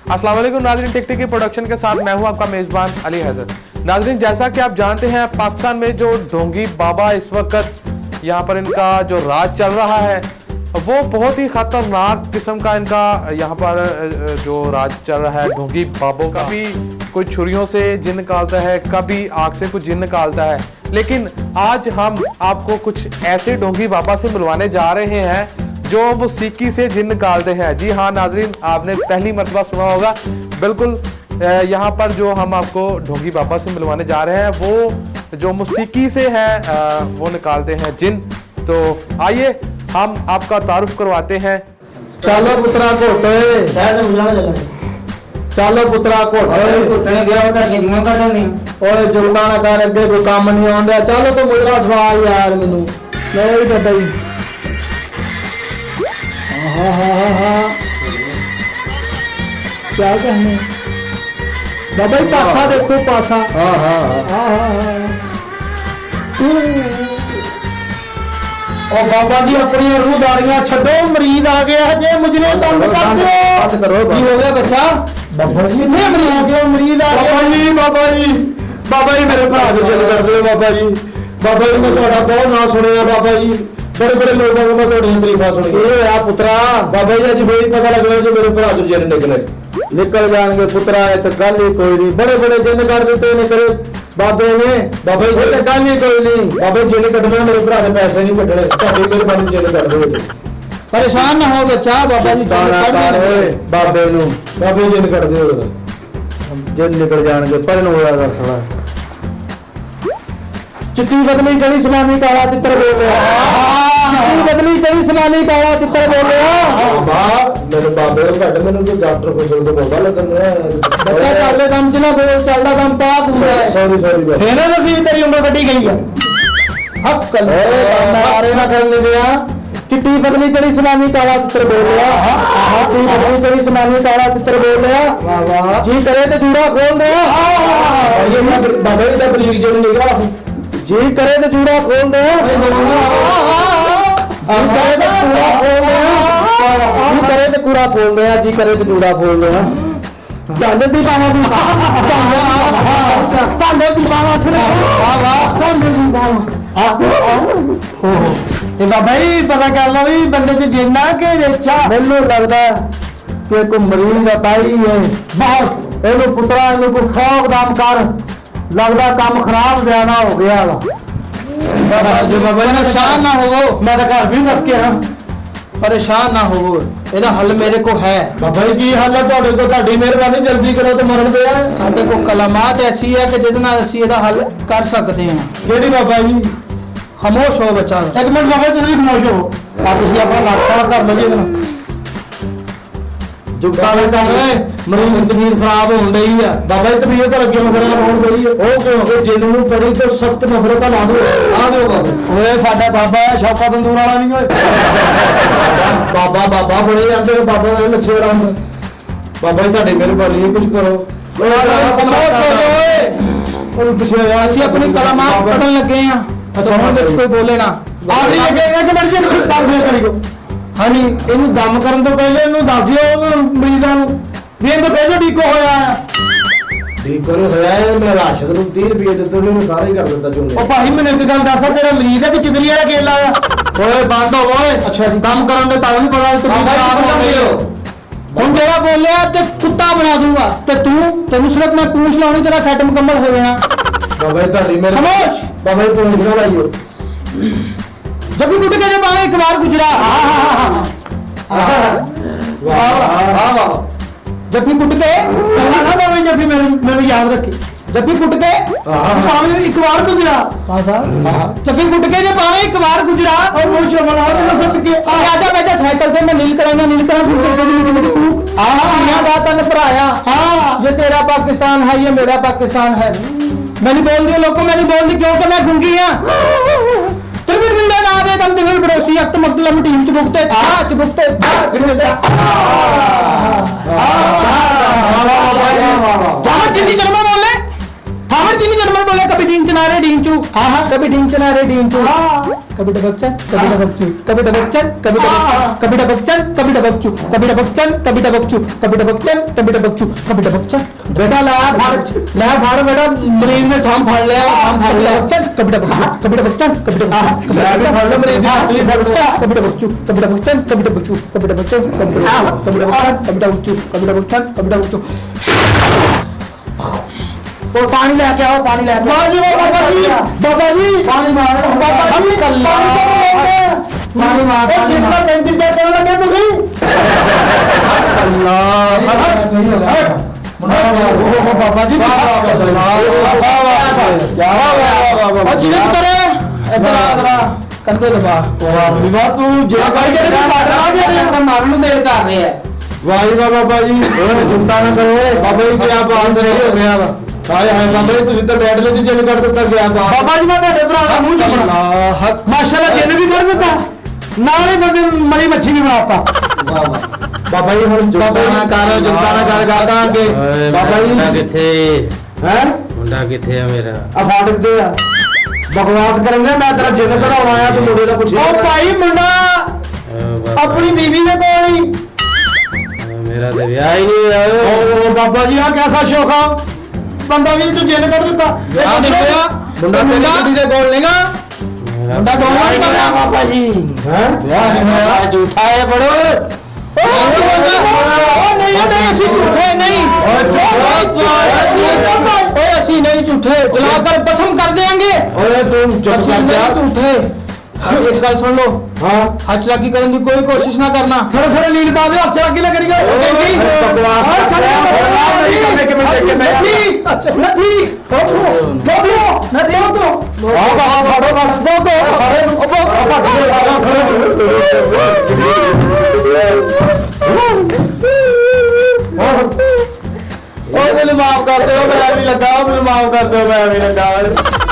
अस्सलाम वालेकुम नाज़रीन, टिक टिक की प्रोडक्शन के साथ मैं हूं आपका मेजबान अली हैदर। नाज़रीन, जैसा कि आप जानते हैं पाकिस्तान में जो ढोंगी बाबा इस वक्त यहाँ पर इनका जो राज चल रहा है वो बहुत ही खतरनाक किस्म का इनका यहाँ पर जो राज चल रहा है ढोंगी बाबों का। कभी कोई छुरियों से जिन निकालता है, कभी आग से कुछ जिन निकालता है, लेकिन आज हम आपको कुछ ऐसे ढोंगी बाबा से मिलवाने जा रहे हैं जो वो सीकी से जिन निकालते हैं। जी हाँ नाजरीन, आपने पहली मरतबा सुना होगा, बिल्कुल यहाँ पर जो हम आपको ढोंगी बाबा से मिलवाने जा रहे हैं वो जो मूसीकी से है वो निकालते हैं जिन। तो आइए हम आपका तारुफ करवाते हैं। चलो पुत्रा कोटे, चलो पुत्रा कोटे गया ओए जुगता ना कर, अगे कोई काम नहीं आंदा। चलो तो मुझला सवाल यार मैनू नहीं पता ही। क्या कहने बाबा ही पासा देखो पासा। ओ बाबा जी अपनी रूदारियां छड्डो, मरीज आ गया जे मुझे बंद कर दो। बंद करो। की हो गया बच्चा? बाबा जी कितने मरीज आ गया? मरीज आ गया। बाबा जी मेरे भरा जो जिल कर दो बाबा जी। बाबा जी मैं थोड़ा बहुत ना सुनिया बाबा जी, बड़े बड़े लोगों को मैं थोड़ी तरीफा सुनी। ये होया पुत्रा बाबा जी अज फिर पता लगना जो मेरे भरा जो जिल निकल जाएंगे पुत्रा। तो गल ही कोई नहीं, बड़े बड़े जिन कर देते निकले बाबे ने। बाबा जी तो गल ही कोई नहीं, बाबा जी जिन कटना मेरे भरा ने पैसे नहीं कटने, ਤੁਹਾਡੀ ਮਿਹਰਬਾਨੀ जिन कर दो। परेशान ना हो बच्चा, बाबा जी बाबे नू बाबे जिन कर दो, जिन निकल जाएंगे पर नो होया कर थोड़ा। चिट्टी बदली जड़ी सलामी काला तितर बोल रहा, चिट्टी बदली जड़ी सलामी काला तितर बोल रहा। वाह मेरे बाबे को घट मैंने तो डॉक्टर को जोड़ के बाबा लगन है। बच्चा चलदे काम च ना बोल, चलदा काम पाक हुंदा है। सॉरी फेरे नसीब तेरी उम्र कटी गई है। हक कल मारे ना कर ले गया। चिट्टी बदली जड़ी सलामी काला तितर बोल रहा, चिट्टी बदली जड़ी सलामी काला तितर बोल रहा। वाह जी करे तो जूड़ा खोल दे। ये बाबा जी दा बरीक जिन निकला, जी करे तो जूड़ा खोल दे। जी करे तो कूड़ा खोल दे, जी करे तो जूड़ा खोल दे। चांदे दी बावा दी चांदे दी बावा छले चांदे दी बावा। ते बाबा जी पता कर लो भी बंदे च जिन्ना के रेचा। मैनू लगदा कि कोई मरीज बताई है बहुत, एनु पुत्रा एनु को खौफ दाम कर, लगदा काम खराब ज्यादा हो गया वा। परेशान ना हो, मैं तो घर भी दस के हाँ, परेशान ना हो, ਇਹਦਾ हल मेरे को है। बाबा जी की हल है ਤੁਹਾਡੇ को, ਤੁਹਾਡੀ ਮਿਹਰਬਾਨੀ ਜਲਦੀ ਕਰੋ ਤੇ ਮਰਨ ਪਿਆ। ਸਾਡੇ ਕੋਲ ਕਲਾਮਾਤ ਐਸੀ ਹੈ ਕਿ ਜਿਹਦੇ ਨਾਲ ਅਸੀਂ ਇਹਦਾ ਹੱਲ ਕਰ ਸਕਦੇ ਹਾਂ। ਕਿਹੜੀ ਬਾਬਾ ਜੀ? ਖਾਮੋਸ਼ ਹੋ ਬੱਚਾ, ਇੱਕ ਮਿੰਟ ਬਾਬਾ ਜੀ ਤੁਸੀਂ ਖਾਮੋਸ਼ ਹੋ, ਆ ਤੁਸੀਂ ਆਪਣਾ ਨਾਸ਼ਤਾ ਕਰ ਲਓ ਜੀ। ਇਹਨੂੰ जुगता में मरीज की तबीयत खराब हो रही है। बाबा जी तबीयत तो लगी मफरत हो गई है, वो क्यों हो जिन नूं बड़ी तो सख्त मफरत ला दो। आ दो बाबा ओए साडा बाबा है शौका तंदूर वाला नहीं होए। बाबा बाबा बड़े आंदे बाबा ने लच्छे रंग। बाबा जी ਤੁਹਾਡੀ ਮਿਹਰਬਾਨੀ कुछ करो। ਅਸੀਂ ਆਪਣੀ ਕਲਾਮਾਤ ਪੜਨ ਲੱਗੇ ਆ। ਅੱਛਾ ਹੁਣ ਵਿੱਚ ਕੋਈ ਬੋਲੇ ਨਾ। ਆਖਰੀ ਲੱਗੇਗਾ ਕਿ ਮਰਜ਼ੀ ਕਰ ਦੇ ਕਰੀਓ। हाँ जी ਇਹਨੂੰ ਦਮ ਕਰਨ ਤੋਂ ਪਹਿਲੇ ਇਹਨੂੰ ਦੱਸਿਓ ਮਰੀਜ਼ਾਂ ਨੂੰ ਵੀ ਇਹਨੂੰ ਪਹਿਲਾਂ ਡੀਕੋ ਹੋਇਆ ਡੀਕੋ ਨੂੰ ਹੋਇਆ ਹੈ। ਮੈਂ ਰਾਸ਼ਦ ਨੂੰ 30 ਰੁਪਏ ਦਿੱਤੇ, ਉਹਨੂੰ ਸਾਰੇ ਹੀ ਕਰ ਦਿੱਤਾ ਚੋਂ। ਉਹ ਭਾਈ ਮੈਨੂੰ ਇੱਕ ਗੱਲ ਦੱਸ, ਤੇਰਾ ਮਰੀਜ਼ ਹੈ ਕਿ ਚਿਦਰੀ ਵਾਲਾ ਕੇਲਾ ਆ? ਓਏ ਬੰਦ ਹੋ ਓਏ। ਅੱਛਾ ਜੀ ਕੰਮ ਕਰਨ ਦੇ ਤੁਹਾਨੂੰ ਪਤਾ ਤੁਸੀਂ ਖਰਾਬ ਹੋ ਗਏ ਹੋ। ਹੁਣ ਜਿਹੜਾ ਬੋਲਿਆ ਤੇ ਕੁੱਤਾ ਬਣਾ ਦੂੰਗਾ ਤੇ ਤੈਨੂੰ ਸਿਰਫ ਮੈਂ ਪੂੰਛ ਲਾਉਣੀ, ਤੇਰਾ ਸੈੱਟ ਮੁਕੰਮਲ ਹੋ ਜਾਣਾ। ਬਾਬਾ ਜੀ ਤੁਹਾਡੀ ਮੇਰੇ ਖਾਮੋਸ਼ ਬਾਬਾ ਜੀ ਪੂੰਛ ਨਾ ਲਾਈਓ। जब भी कुट के जब आवे एक बार गुजरा, जब भी कुट के कल्ला ना बावे, जब भी मैंने याद रखी, जब भी कुट के पावे एक बार गुजरा। हां साहब जब भी कुट के जब आवे एक बार गुजरा और मुंह शर्मा ना तो सट के आजा बैठा साइकिल पे मैं नील करा फिर तेरे मेरी तू दुनिया बात ने भराया। हां ये तेरा पाकिस्तान है, ये मेरा पाकिस्तान है। मैं नहीं बोल रही लोगों, मैं नहीं बोल रही क्योंकि मैं गूंगी हां। त्रिविध बिंदे ना दे दम दिल बरोसी अक्त मतलब टीम चुबुकते चुबुकते जहां जिंदी जन्म बोले हम बाबर जी ने जन्म बोला कभी ढींग चना रहे ढींग चू कभी ढींग चना रहे ढींग चू कभी डबकचन कभी डबकचू कभी डबकचन कभी डबकचन कभी डबकचू कभी डबकचन कभी डबकचू कभी डबकचन कभी डबकचू कभी डबकचन बेटा लाया फाड़ बेटा मरीज ने शाम फाड़ लिया बच्चन कभी डबकचन कभी डबकचन कभी डबकचन कभी डबकचू कभी डबकचन कभी डबकचू कभी डबकचन कभी डबकचू कभी डबकचन कभी डबकचू और पानी लेके आओ पानी लेके बाबा जी पानी मारो बाबा जी पानी मारो जितना पेंसिल चेक करने लगे तो गई बाबा जी कंधे दबा विवाह तू जो करके मारने देर कर रहे हैं वाह बाबा जी चिंता ना करो बाबा जी क्या बात सही हो गया हाय हाय बाबा जी ਤੁਸੀਂ ਤਾਂ ਬੈਠ ਲੈ ਜੀ ਜਿਵੇਂ ਕਰ ਦਿੱਤਾ ਗਿਆ ਬਾਬਾ ਜੀ ਮੈਂ ਤੁਹਾਡੇ ਭਰਾ ਦਾ ਮੂੰਹ ਚੱਪਣਾ ਮਾਸ਼ਾਅੱਲਾ ਜਿੰਨ ਵੀ ਕਰ ਦਿੱਤਾ ਨਾਲੇ ਬੰਦੇ ਮਰੀ ਮੱਛੀ ਵੀ ਬਣਾਤਾ ਬਾਬਾ ਜੀ ਹੁਣ ਜੁੱਤਾ ਨਾ ਕਰ ਗਾਦਾ ਅੱਗੇ ਬਾਬਾ ਜੀ ਮੁੰਡਾ ਕਿੱਥੇ ਹੈ ਮੁੰਡਾ ਕਿੱਥੇ ਆ ਮੇਰਾ ਆ ਫਾਟਕ ਤੇ ਆ ਬਕਵਾਸ ਕਰਨਗੇ ਮੈਂ ਤੇਰਾ ਜਿੰਨ ਕਢਾਉਣ ਆਇਆ ਤੂੰ ਮੁੰਡੇ ਦਾ ਪੁੱਛਿਆ ਉਹ ਭਾਈ ਮੁੰਡਾ ਆਪਣੀ ਬੀਵੀ ਦੇ ਕੋਲ ਹੀ ਮੇਰਾ ਤੇ ਵਿਆਹ ਹੀ ਨਹੀਂ ਹੋਇਆ ਓ ਬਾਬਾ ਜੀ ਆ ਕਿਹਦਾ ਸ਼ੌਕ ਆ ਬੰਦਾ ਵੀ ਤੂੰ ਜਿੰਨ ਕੱਢ ਦਿੱਤਾ ਆ ਦੇਖਿਆ ਮੁੰਡਾ ਤੇਰੀ ਕੁੜੀ ਦੇ ਕੋਲ ਨਹੀਂਗਾ ਮੁੰਡਾ ਕੋਲ ਨਹੀਂ ਕਰਦਾ ਬਾਬਾ ਜੀ ਹੈ ਵਿਆਹ ਨਹੀਂ ਹੋਇਆ ਝੂਠਾ ਹੈ ਬੜੋ ਨਹੀਂ ਅਸੀਂ ਝੂਠੇ ਨਹੀਂ ਓਏ ਅਸੀਂ ਨਹੀਂ ਝੂਠੇ ਜਲਾ ਕਰ ਕਸਮ ਕਰ ਦੇਾਂਗੇ ਓਏ ਤੂੰ ਚੁੱਪ ਕਰ ਜਾ ਝੂਠੇ एक गल सुन लो हाँ हाथ चलाकी करने की कोई कोशिश ना करना थोड़ा थोड़ा लीड पा दो हाथ चलाकी ना करेगा माफ कर दो मैं भी लगा माफ कर दो मैं भी लगा